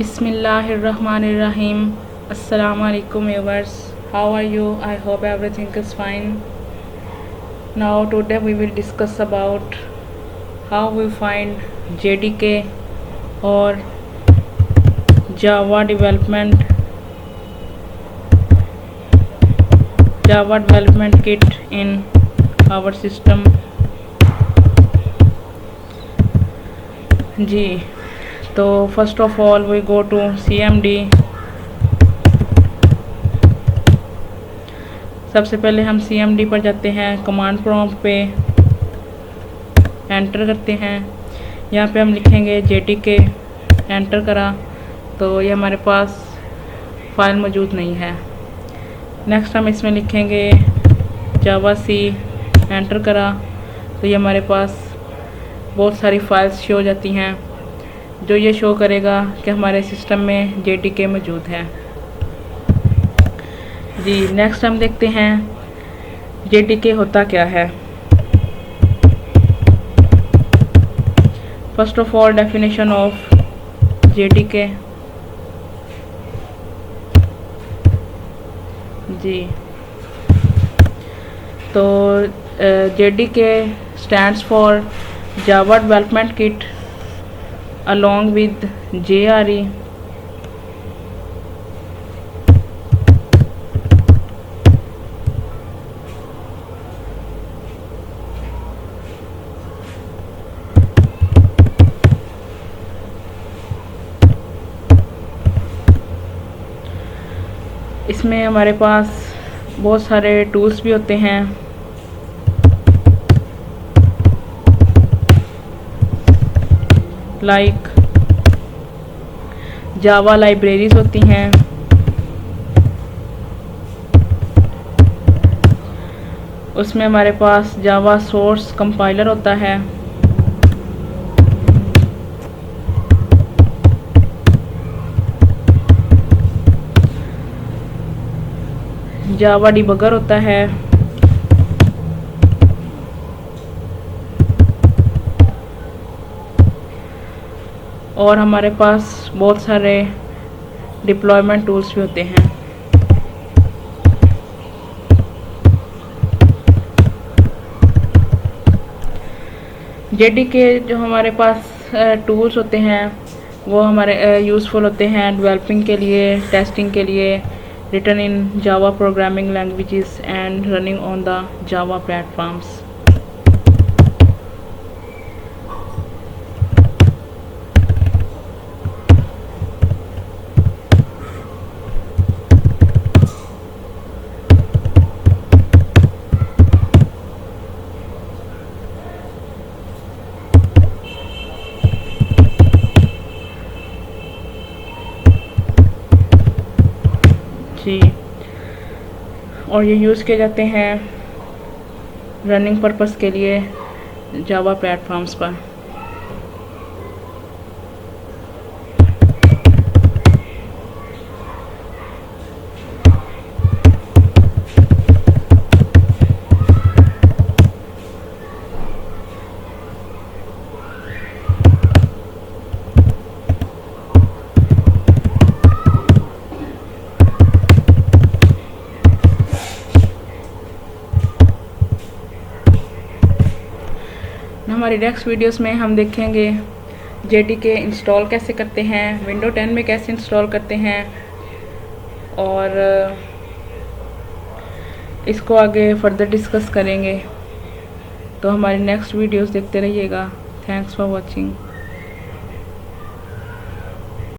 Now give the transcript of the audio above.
Bismillahirrahmanirrahim. Assalamu alaikum viewers. How are you? I hope everything is fine. Now today we will discuss about how we find JDK or Java development kit in our system. जी, तो first of all we go to CMD. सबसे पहले हम CMD पर जाते हैं, command prompt पे enter करते हैं. यहाँ पे हम लिखेंगे JDK. एंटर करा तो ये हमारे पास फाइल मौजूद नहीं है. नेक्स्ट हम इसमें लिखेंगे जावा सी. एंटर करा तो ये हमारे पास बहुत सारी फाइल्स शो हो जाती हैं, जो ये शो करेगा कि हमारे सिस्टम में JDK मौजूद है. जी, नेक्स्ट हम देखते हैं JDK होता क्या है. First of all definition of JDK. जी, तो JDK stands for Java Development Kit along with JRE. इसमें हमारे पास बहुत सारे टूल्स भी होते हैं, लाइक जावा लाइब्रेरीज होती हैं, उसमें हमारे पास जावा सोर्स कंपाइलर होता है, जावा डिबगर होता है, और हमारे पास बहुत सारे डिप्लॉयमेंट टूल्स भी होते हैं. JDK जो हमारे पास टूल्स होते हैं वो हमारे यूज़फुल होते हैं डेवलपिंग के लिए, टेस्टिंग के लिए, written in Java programming languages and running on the Java platforms. जी, और ये यूज़ किए जाते हैं रनिंग पर्पस के लिए जावा प्लेटफॉर्म्स पर. हमारी नेक्स्ट वीडियोस में हम देखेंगे JDK इंस्टॉल कैसे करते हैं, विंडो 10 में कैसे इंस्टॉल करते हैं, और इसको आगे फर्दर डिस्कस करेंगे. तो हमारी नेक्स्ट वीडियोस देखते रहिएगा. Thanks for watching.